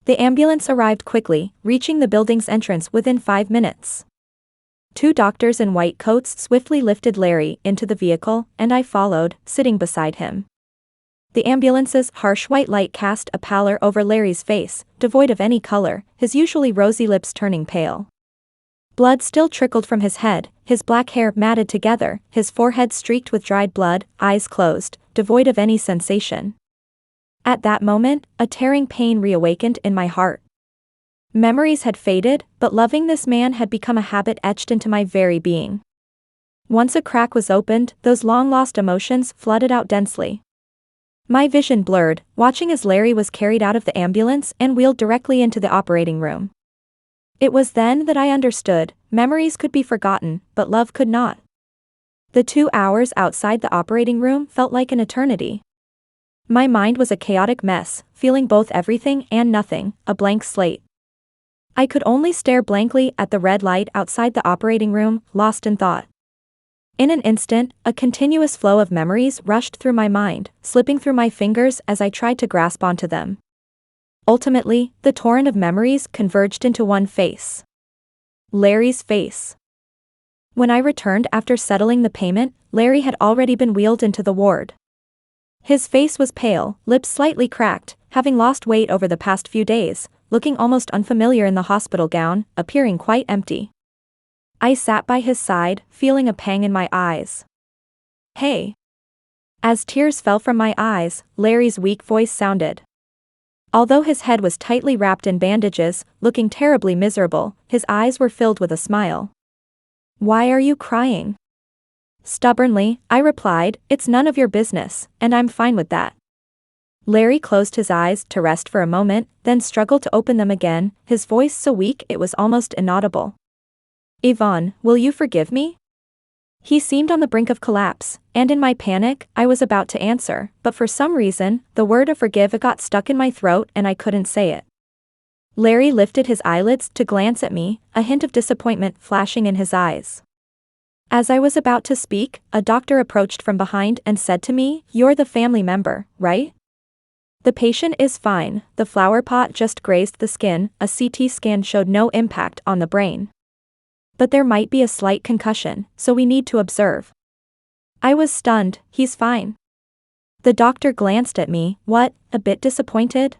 The ambulance arrived quickly, reaching the building's entrance within 5 minutes. 2 doctors in white coats swiftly lifted Larry into the vehicle, and I followed, sitting beside him. The ambulance's harsh white light cast a pallor over Larry's face, devoid of any color, his usually rosy lips turning pale. Blood still trickled from his head, his black hair matted together, his forehead streaked with dried blood, eyes closed, devoid of any sensation. At that moment, a tearing pain reawakened in my heart. Memories had faded, but loving this man had become a habit etched into my very being. Once a crack was opened, those long-lost emotions flooded out densely. My vision blurred, watching as Larry was carried out of the ambulance and wheeled directly into the operating room. It was then that I understood, memories could be forgotten, but love could not. The 2 hours outside the operating room felt like an eternity. My mind was a chaotic mess, feeling both everything and nothing, a blank slate. I could only stare blankly at the red light outside the operating room, lost in thought. In an instant, a continuous flow of memories rushed through my mind, slipping through my fingers as I tried to grasp onto them. Ultimately, the torrent of memories converged into one face. Larry's face. When I returned after settling the payment, Larry had already been wheeled into the ward. His face was pale, lips slightly cracked, having lost weight over the past few days, looking almost unfamiliar in the hospital gown, appearing quite empty. I sat by his side, feeling a pang in my eyes. "Hey." As tears fell from my eyes, Larry's weak voice sounded. Although his head was tightly wrapped in bandages, looking terribly miserable, his eyes were filled with a smile. "Why are you crying?" Stubbornly, I replied, "It's none of your business, and I'm fine with that." Larry closed his eyes to rest for a moment, then struggled to open them again, his voice so weak it was almost inaudible. "Yvonne, will you forgive me?" He seemed on the brink of collapse, and in my panic, I was about to answer, but for some reason, the word of forgive got stuck in my throat and I couldn't say it. Larry lifted his eyelids to glance at me, a hint of disappointment flashing in his eyes. As I was about to speak, a doctor approached from behind and said to me, "You're the family member, right?" "The patient is fine, the flower pot just grazed the skin, a CT scan showed no impact on the brain. But there might be a slight concussion, so we need to observe." I was stunned. "He's fine." The doctor glanced at me, what, a bit disappointed?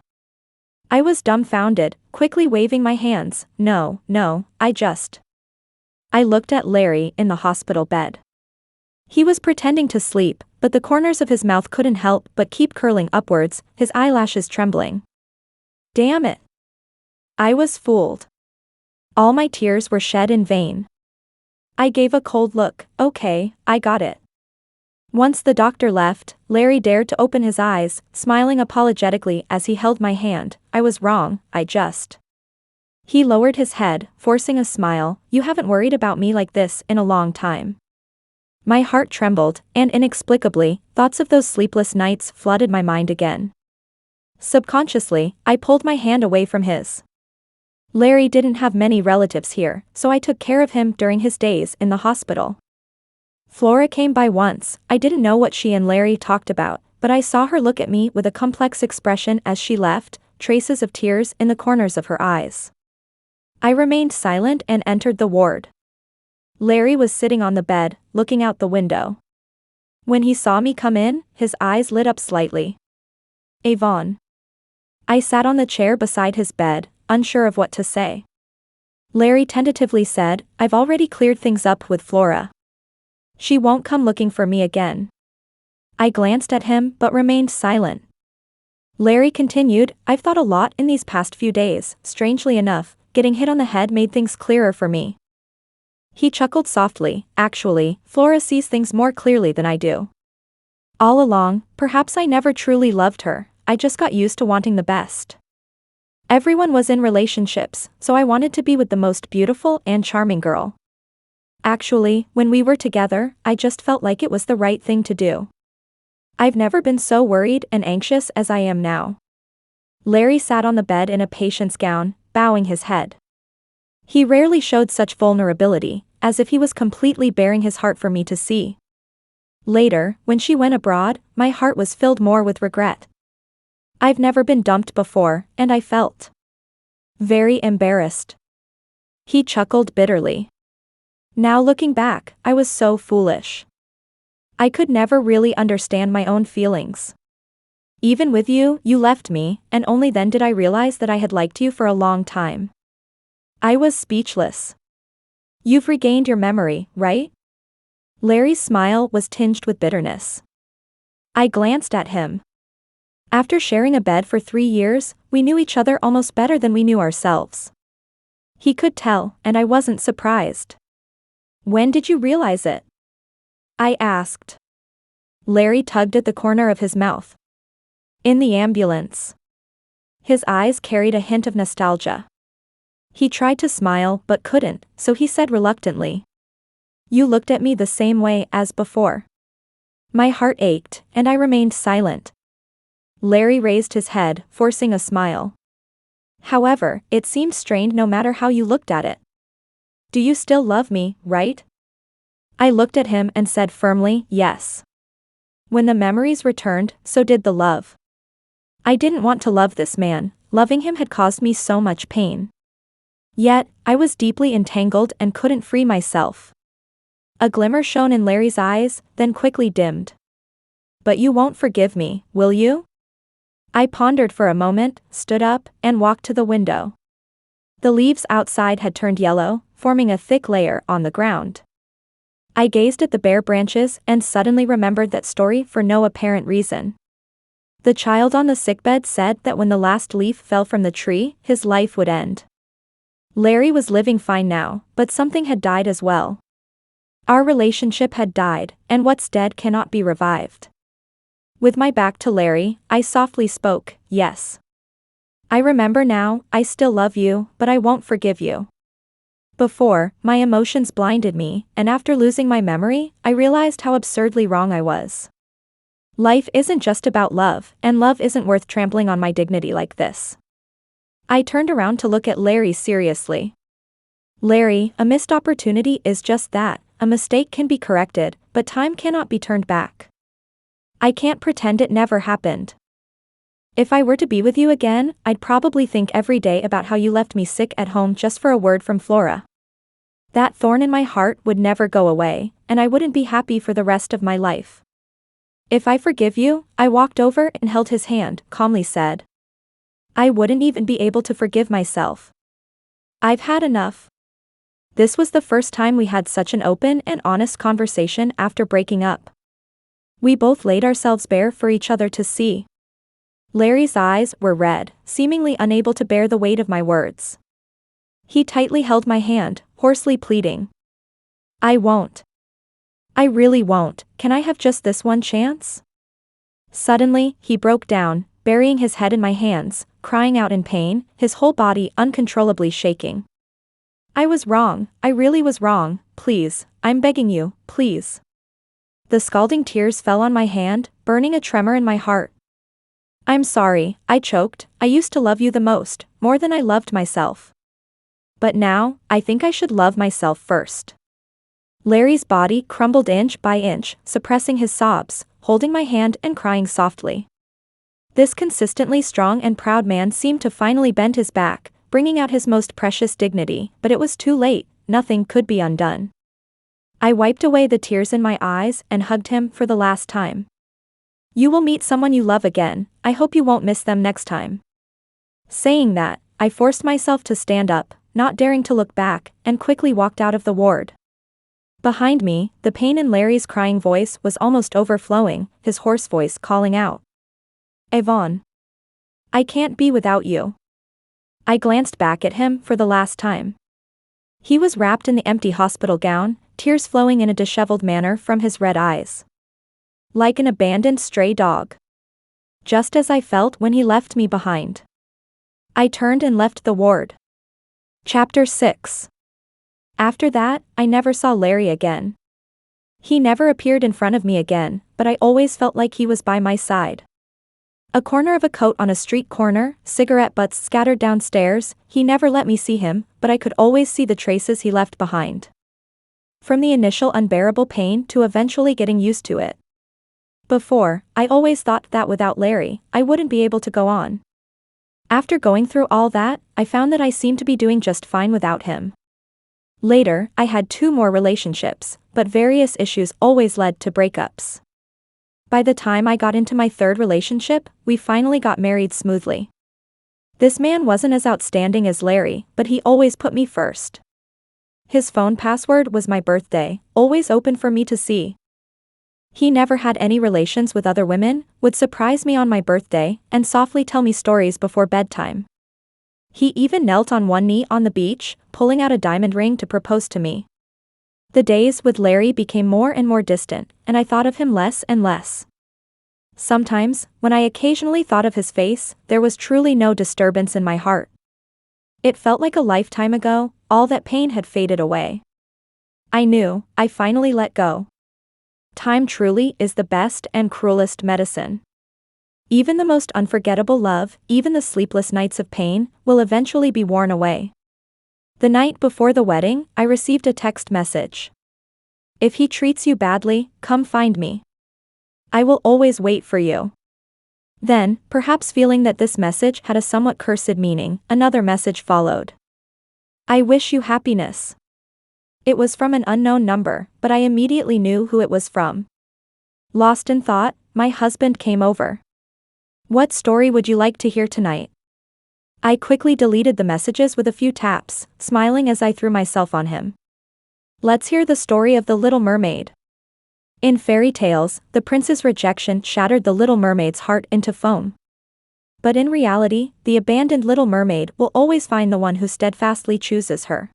I was dumbfounded, quickly waving my hands. No, I looked at Larry in the hospital bed. He was pretending to sleep, but the corners of his mouth couldn't help but keep curling upwards, his eyelashes trembling. Damn it. I was fooled. All my tears were shed in vain. I gave a cold look. Okay, I got it. Once the doctor left, Larry dared to open his eyes, smiling apologetically as he held my hand. "I was wrong, He lowered his head, forcing a smile. "You haven't worried about me like this in a long time." My heart trembled, and inexplicably, thoughts of those sleepless nights flooded my mind again. Subconsciously, I pulled my hand away from his. Larry didn't have many relatives here, so I took care of him during his days in the hospital. Flora came by once. I didn't know what she and Larry talked about, but I saw her look at me with a complex expression as she left, traces of tears in the corners of her eyes. I remained silent and entered the ward. Larry was sitting on the bed, looking out the window. When he saw me come in, his eyes lit up slightly. "Avon." I sat on the chair beside his bed, unsure of what to say. Larry tentatively said, "I've already cleared things up with Flora. She won't come looking for me again." I glanced at him but remained silent. Larry continued, "I've thought a lot in these past few days. Strangely enough, getting hit on the head made things clearer for me." He chuckled softly. "Actually, Flora sees things more clearly than I do. All along, perhaps I never truly loved her, I just got used to wanting the best. Everyone was in relationships, so I wanted to be with the most beautiful and charming girl. Actually, when we were together, I just felt like it was the right thing to do. I've never been so worried and anxious as I am now." Larry sat on the bed in a patient's gown, bowing his head. He rarely showed such vulnerability, as if he was completely baring his heart for me to see. Later, when she went abroad, my heart was filled more with regret. I've never been dumped before, and I felt very embarrassed. He chuckled bitterly. Now looking back, I was so foolish. I could never really understand my own feelings. Even with you, you left me, and only then did I realize that I had liked you for a long time. I was speechless. You've regained your memory, right? Larry's smile was tinged with bitterness. I glanced at him. After sharing a bed for 3 years, we knew each other almost better than we knew ourselves. He could tell, and I wasn't surprised. When did you realize it? I asked. Larry tugged at the corner of his mouth. In the ambulance. His eyes carried a hint of nostalgia. He tried to smile but couldn't, so he said reluctantly. You looked at me the same way as before. My heart ached, and I remained silent. Larry raised his head, forcing a smile. However, it seemed strained no matter how you looked at it. Do you still love me, right? I looked at him and said firmly, yes. When the memories returned, so did the love. I didn't want to love this man, loving him had caused me so much pain. Yet, I was deeply entangled and couldn't free myself. A glimmer shone in Larry's eyes, then quickly dimmed. But you won't forgive me, will you? I pondered for a moment, stood up, and walked to the window. The leaves outside had turned yellow, forming a thick layer on the ground. I gazed at the bare branches and suddenly remembered that story for no apparent reason. The child on the sickbed said that when the last leaf fell from the tree, his life would end. Larry was living fine now, but something had died as well. Our relationship had died, and what's dead cannot be revived. With my back to Larry, I softly spoke, yes. I remember now, I still love you, but I won't forgive you. Before, my emotions blinded me, and after losing my memory, I realized how absurdly wrong I was. Life isn't just about love, and love isn't worth trampling on my dignity like this. I turned around to look at Larry seriously. Larry, a missed opportunity is just that, a mistake can be corrected, but time cannot be turned back. I can't pretend it never happened. If I were to be with you again, I'd probably think every day about how you left me sick at home just for a word from Flora. That thorn in my heart would never go away, and I wouldn't be happy for the rest of my life. If I forgive you, I walked over and held his hand, calmly said. I wouldn't even be able to forgive myself. I've had enough. This was the first time we had such an open and honest conversation after breaking up. We both laid ourselves bare for each other to see. Larry's eyes were red, seemingly unable to bear the weight of my words. He tightly held my hand, hoarsely pleading. I won't. I really won't. Can I have just this one chance? Suddenly, he broke down, burying his head in my hands, crying out in pain, his whole body uncontrollably shaking. I was wrong, I really was wrong, please, I'm begging you, please. The scalding tears fell on my hand, burning a tremor in my heart. I'm sorry, I choked, I used to love you the most, more than I loved myself. But now, I think I should love myself first. Larry's body crumbled inch by inch, suppressing his sobs, holding my hand and crying softly. This consistently strong and proud man seemed to finally bend his back, bringing out his most precious dignity, but it was too late, nothing could be undone. I wiped away the tears in my eyes and hugged him for the last time. You will meet someone you love again, I hope you won't miss them next time. Saying that, I forced myself to stand up, not daring to look back, and quickly walked out of the ward. Behind me, the pain in Larry's crying voice was almost overflowing, his hoarse voice calling out. Yvonne. I can't be without you. I glanced back at him for the last time. He was wrapped in the empty hospital gown, tears flowing in a disheveled manner from his red eyes. Like an abandoned stray dog. Just as I felt when he left me behind. I turned and left the ward. Chapter 6. After that, I never saw Larry again. He never appeared in front of me again, but I always felt like he was by my side. A corner of a coat on a street corner, cigarette butts scattered downstairs, he never let me see him, but I could always see the traces he left behind. From the initial unbearable pain to eventually getting used to it. Before, I always thought that without Larry, I wouldn't be able to go on. After going through all that, I found that I seemed to be doing just fine without him. Later, I had 2 more relationships, but various issues always led to breakups. By the time I got into my 3rd relationship, we finally got married smoothly. This man wasn't as outstanding as Larry, but he always put me first. His phone password was my birthday, always open for me to see. He never had any relations with other women, would surprise me on my birthday, and softly tell me stories before bedtime. He even knelt on one knee on the beach, pulling out a diamond ring to propose to me. The days with Larry became more and more distant, and I thought of him less and less. Sometimes, when I occasionally thought of his face, there was truly no disturbance in my heart. It felt like a lifetime ago, all that pain had faded away. I knew, I finally let go. Time truly is the best and cruelest medicine. Even the most unforgettable love, even the sleepless nights of pain, will eventually be worn away. The night before the wedding, I received a text message. If he treats you badly, come find me. I will always wait for you. Then, perhaps feeling that this message had a somewhat cursed meaning, another message followed. I wish you happiness. It was from an unknown number, but I immediately knew who it was from. Lost in thought, my husband came over. What story would you like to hear tonight? I quickly deleted the messages with a few taps, smiling as I threw myself on him. Let's hear the story of the Little Mermaid. In fairy tales, the prince's rejection shattered the Little Mermaid's heart into foam. But in reality, the abandoned Little Mermaid will always find the one who steadfastly chooses her.